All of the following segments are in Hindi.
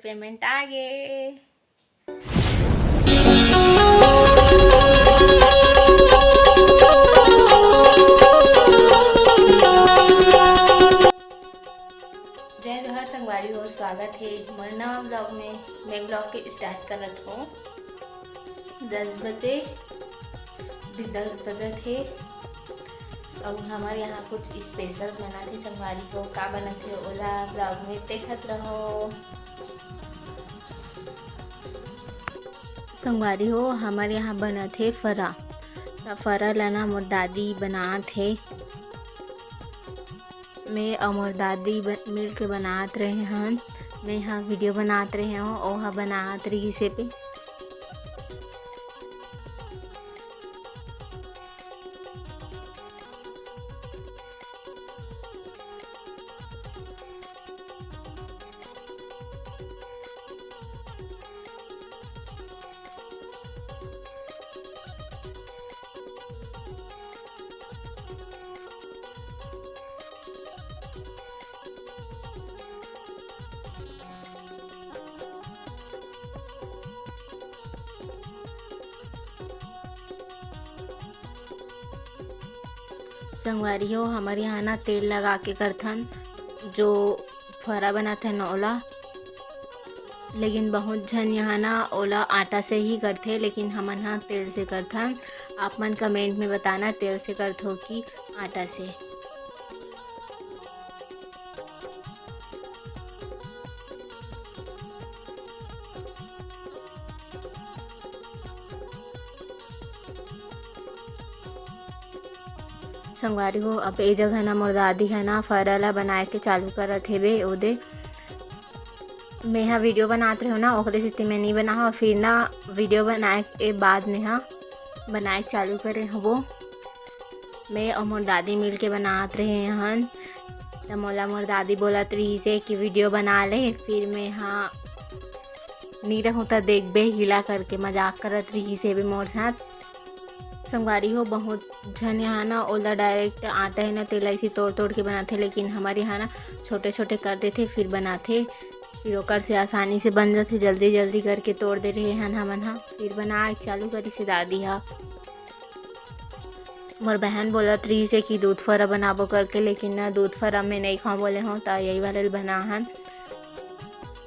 पेमेंट आ गए। जय जोहर संगवारी हो, स्वागत है मोर नवा ब्लॉग में। मैं ब्लॉग के स्टार्ट करत हूँ। 10 बजे थे। अब हमारे यहाँ कुछ स्पेशल बना थे संगवारी हो। का बना थे ओला ब्लॉग में देखत रहो। संगवारी हो, हमारे यहाँ बना थे फरा। फरा लाना मोर दादी बना थे। मैं और मोर दादी मिल के बनात रहे हन। मैं यहाँ वीडियो बनात रहे हूँ और वहाँ बनात रही से पे। संगवारी हो, हमारे यहाँ ना तेल लगा के करथन जो फरा बनाथे न ओला। लेकिन बहुत झन यहाँ ना ओला आटा से ही करथे, लेकिन हमन यहाँ तेल से करथन। आप मन कमेंट में बताना तेल से करथो कि आटा से। संगवारी हो, अब ए जगह ना मोर दादी है ना फरा ला बनाए के चालू करत हेबे। ओदे मैं यहाँ वीडियो बनात रहे हो ना, ओकरे सेती मैं नहीं बना हो। फिर ना वीडियो बनाए के बाद में हाँ बनाए चालू करे हबो। मैं और मोर दादी मिल के बनात रहे हन। तो मोला मोर दादी बोलत रही से कि वीडियो बना ले। फिर मैं हाँ नहीं रहूँ तो देखबे, हिला करके मजाक करत रही से भी मोर साथ। संगवारी हो, बहुत झन यहाँ ना ओला डायरेक्ट आटा है ना तेल ऐसी तोड़ तोड़ के बनाते, लेकिन हमारे यहाँ ना छोटे छोटे कर देते फिर बनाते। फिर ओकर से आसानी से बन जाते, जल्दी जल्दी करके तोड़ दे रहे हैं हमन हाँ। फिर बना चालू करी से दादी हाँ। मोर बहन बोलत रही से कि दूध फरा बनाबो करके, लेकिन ना दूध फरा में नहीं खाओ बोले हूँ तो यही वाले बना हन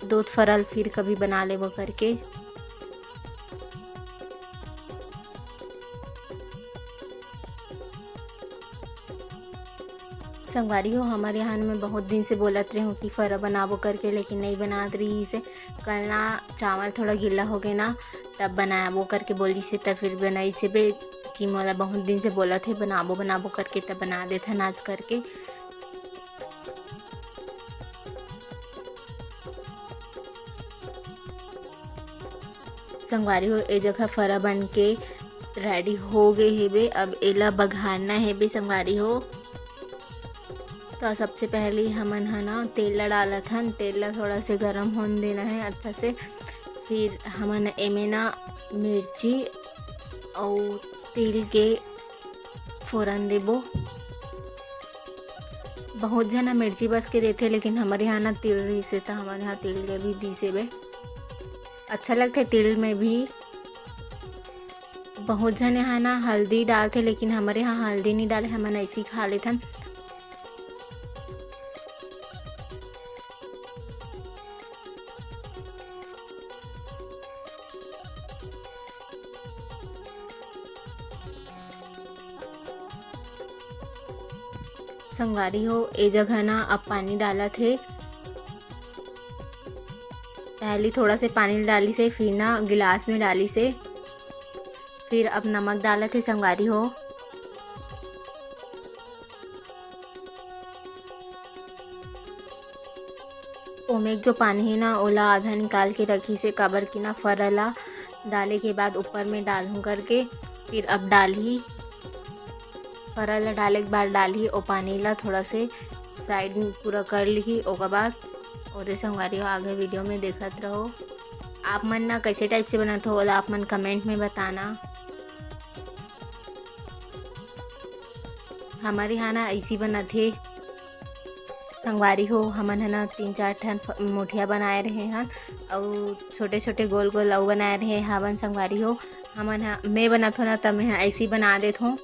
दूध फरल। फिर कभी बना लेबो करके। संगवारी हो, हमारे यहाँ में बहुत दिन से बोलत रही हूँ कि फरा बनाबो करके, लेकिन नहीं बनात रही से। कल ना चावल थोड़ा गीला हो गए ना, तब बनाबो करके बोली से। तब फिर बनाई से बे कि मोला बहुत दिन से बोला थे बनाबो बनाबो करके, तब बना देथा नाच करके। संगवारी हो, ए जगह फरा बन के रेडी हो गए हेबे। अब एला बघारना हेबे संगवारी हो। तो सबसे पहले हमन है ना तेल ला डालत हन। तेल ला थोड़ा से गरम होने देना है अच्छा से। फिर हमन एमे ना मिर्ची और तिल के फोरन देबो। बहुत जना मिर्ची बस के देते, लेकिन हमारे यहाँ ना तिल रही से तो हमारे यहाँ तिल के भी दी से बे अच्छा लगते। तिल में भी बहुत जन यहाँ ना हल्दी डालते, लेकिन हमारे यहाँ हल्दी नहीं डाले, हमन ऐसे ही खा लेथन। संगवारी हो, ए जगह ना अब पानी डाला थे। पहले थोड़ा से पानी डाली से, फिर ना गिलास में डाली से। फिर अब नमक डाला थे संगवारी हो। ओमे जो पानी है ना ओला आधा निकाल के रखी से, काबर की ना फरला डाले के बाद ऊपर में डालूँ करके। फिर अब डाली फरला डाले के बाद डाली और पानी ला थोड़ा से साइड में पूरा कर ली। ओकर बाद और संगवारी हो आगे वीडियो में देखत रहो। आप मन ना कैसे टाइप से बनाते हो आप मन कमेंट में बताना। हमारे यहाँ ना ऐसी बना थे संगवारी हो हमन है ना 3-4 ठन मुठिया बनाए रहे हन और छोटे छोटे गोल गोल अउ बनाए रहे हवन। संगवारी हो हमन मैं बनत हो ना तब मैं ऐसे ही बना देत हूँ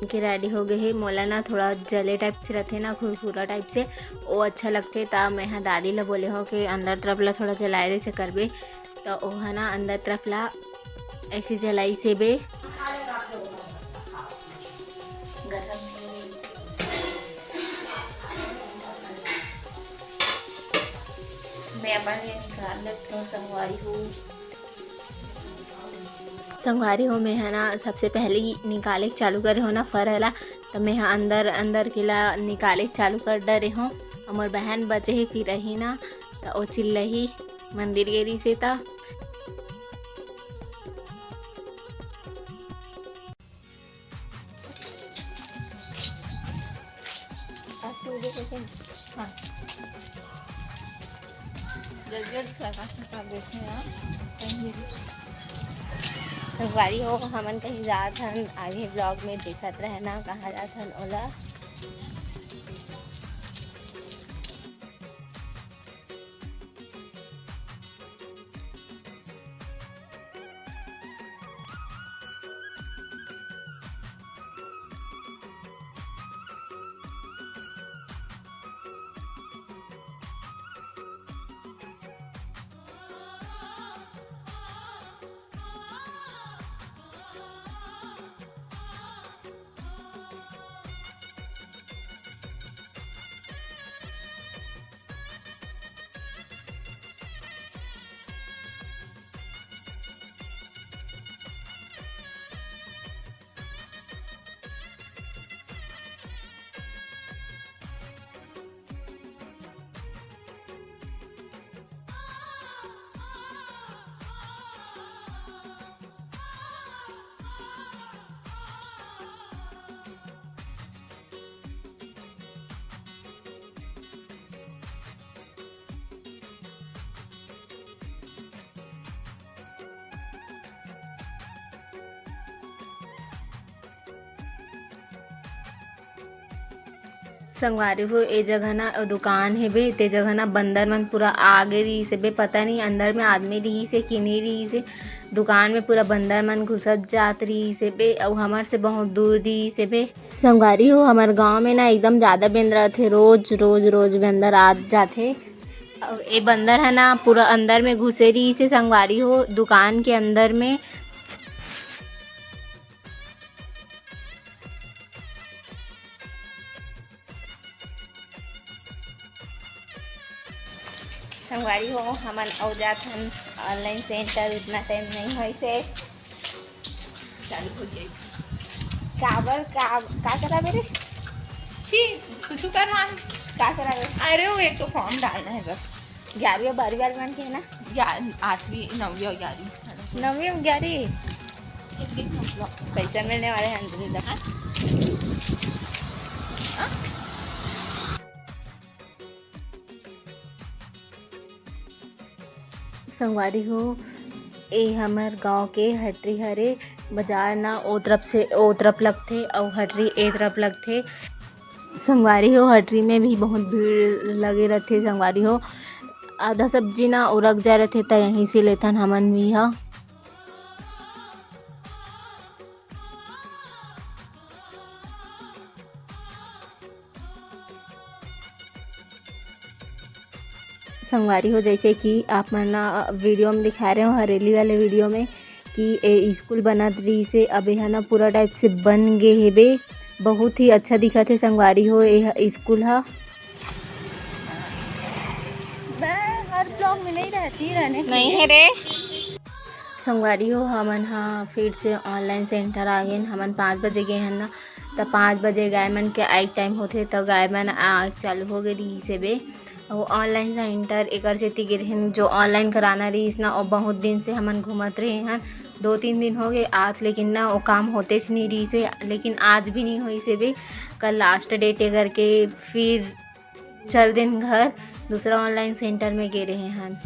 के रेडी हो गए है। मोला ना थोड़ा जले टाइप से रहते ना, खुरखुरा टाइप से वो अच्छा लगते। तब मैं दादी ला बोले हो कि अंदर तरफ ला थोड़ा जलाए जैसे करबे तो वो है ना अंदर तरफ ला ऐसे जलाई से बे। मैं अपन निकाल लेती हूँ संगवारी हो मैं है ना सबसे पहले निकाले चालू करे हो ना फरला तो मैं अंदर अंदर के ला निकाले चालू कर डरे हूँ। हमार बहन बचे ही फिर रही ना तो वो चिल्लही मंदिर गेरी से था। संगवारी हो हमन कहीं जात हन, आगे ब्लॉग में देखत रहना कहाँ जात हन ओला। संगवारी हो ए जगह ना दुकान है बे, ते जगह ना बंदर मन पूरा आगे रही से बे, पता नहीं अंदर में आदमी रही से कि नहीं रही से। दुकान में पूरा बंदर मन घुसत जात रही से बे और हमार से बहुत दूर रही से बे। संगवारी हो हमार गांव में ना एकदम ज़्यादा बंदर थे, रोज रोज रोज बंदर आ जाते। और ये बंदर है ना पूरा अंदर में घुसे रही से संगवारी हो दुकान के अंदर में। संगवारी हो हमन औ जात हन ऑनलाइन सेंटर, उतना टाइम नहीं होई से चालू हो गई। काबर का करा मेरे छी कुछ कर रहा है का करा बे? अरे वो एक तो फॉर्म डालना है बस। 11वीं और 12वीं वाले मन के है ना, 8वीं 9वीं और 11वीं 9वीं और 11वीं पैसा मिलने वाले हैं संगवारी हो ए हमर गांव के हटरी हरे बाजार ना ओ तरफ लगथे और हटरी ए तरफ लगथे। संगवारी हो हटरी में भी बहुत भीड़ लगे रहथे। संगवारी हो आधा सब्जी ना उरक जा रहथे त यहीं से लेथन हमन भी हा। संगवारी हो जैसे कि आप मन वीडियो में दिखा रहे हो हरेली वाले वीडियो में कि ए स्कूल बनत रही से अब यह ना पूरा टाइप से बन गे हे बे, बहुत ही अच्छा दिखत है संगवारी हो ये स्कूल हा। मैं हर ब्लॉग में नहीं रहती रहने नहीं है रे संगवारी हो हमन हा फिर से ऑनलाइन सेंटर आ गए। हमन 5 बजे गए हैं ना तो 5 बजे गाय मन के आइक टाइम होथे तो गाय मन आग चालू हो गए रही से बे। और ऑनलाइन सेंटर एकर सेती गे रहें जो ऑनलाइन कराना रहीस ना और बहुत दिन से हमन घूमत रहे हैं 2-3 दिन हो गए आज, लेकिन ना वो काम होते नहीं रही से। लेकिन आज भी नहीं हुई से बे, कल लास्ट डेट है करके फिर चल दिन घर दूसरा ऑनलाइन सेंटर में गे रहे हैं।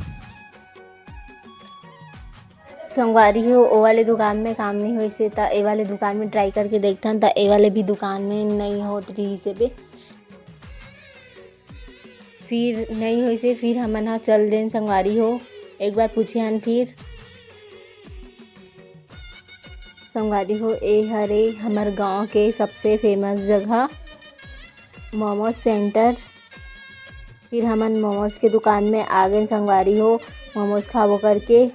संगवारी हो ओ वाले दुकान में काम नहीं हुई से त ए वाले दुकान में ट्राई करके देखथन त ए वाले भी दुकान में नहीं होत रही से बे। फिर नहीं होई से फिर हमन हा चल देन संगवारी हो। एक बार पूछे हन फिर संगवारी हो ए हरे हमर गांव के सबसे फेमस जगह मोमोज सेंटर। फिर हमन मोमोज के दुकान में आ गए संगवारी हो मोमोज खाबो करके।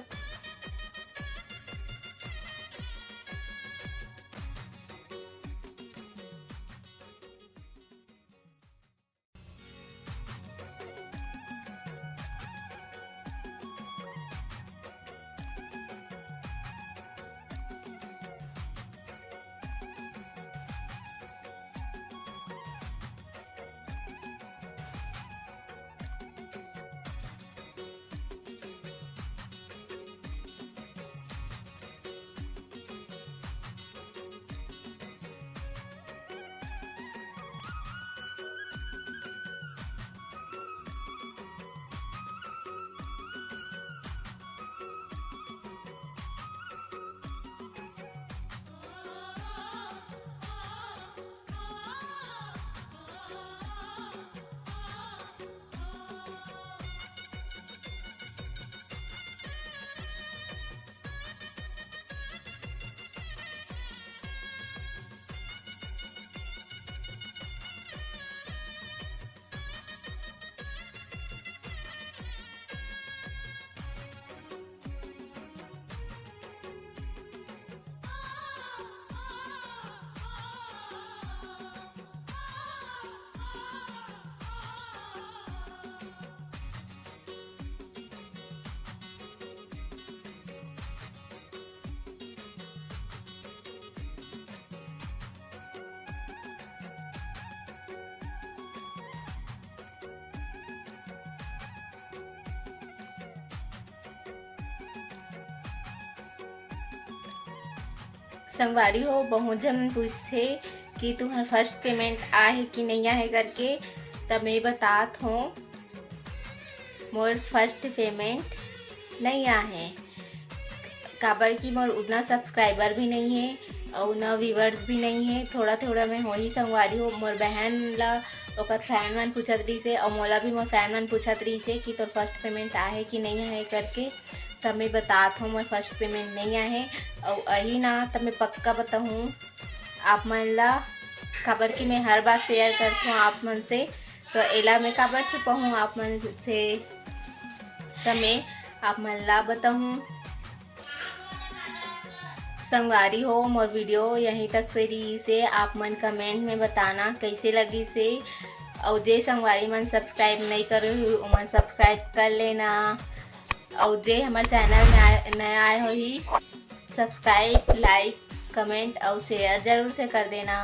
संगवारी हो बहुत जन पूछथे कि तुम्हार फर्स्ट पेमेंट आहे कि नहीं आहे करके। तब मैं बतात हूँ मोर फर्स्ट पेमेंट नहीं आहे काबर कि मोर उतना सब्सक्राइबर भी नहीं है और न व्यूवर्स भी नहीं है। थोड़ा थोड़ा मैं हो ही संगवारी हो मोर बहन ला ओकर फ्रेंड मन पूछत रही से और मोला भी मोर फ्रेंड मन पूछत रही से कि तोर फर्स्ट पेमेंट आहे कि नहीं आहे करके। तब मैं बतात हूँ मोर फर्स्ट पेमेंट नहीं आहे और अही ना तब मैं पक्का बताऊँ आप मन ला काबर कि मैं हर बात शेयर करती हूँ आप मन से। तो एला मैं काबर छुपाऊँ आप मन से। तब मैं आप मन ला बताऊँ संगवारी हो मोर वीडियो यहीं तक से रही से। आप मन कमेंट में बताना कैसे लगी से। और जे संगवारी मन सब्सक्राइब नहीं करे उमन सब्सक्राइब कर लेना। और जे हमारे चैनल में नया आए हो ही सब्सक्राइब लाइक कमेंट और शेयर ज़रूर से कर देना।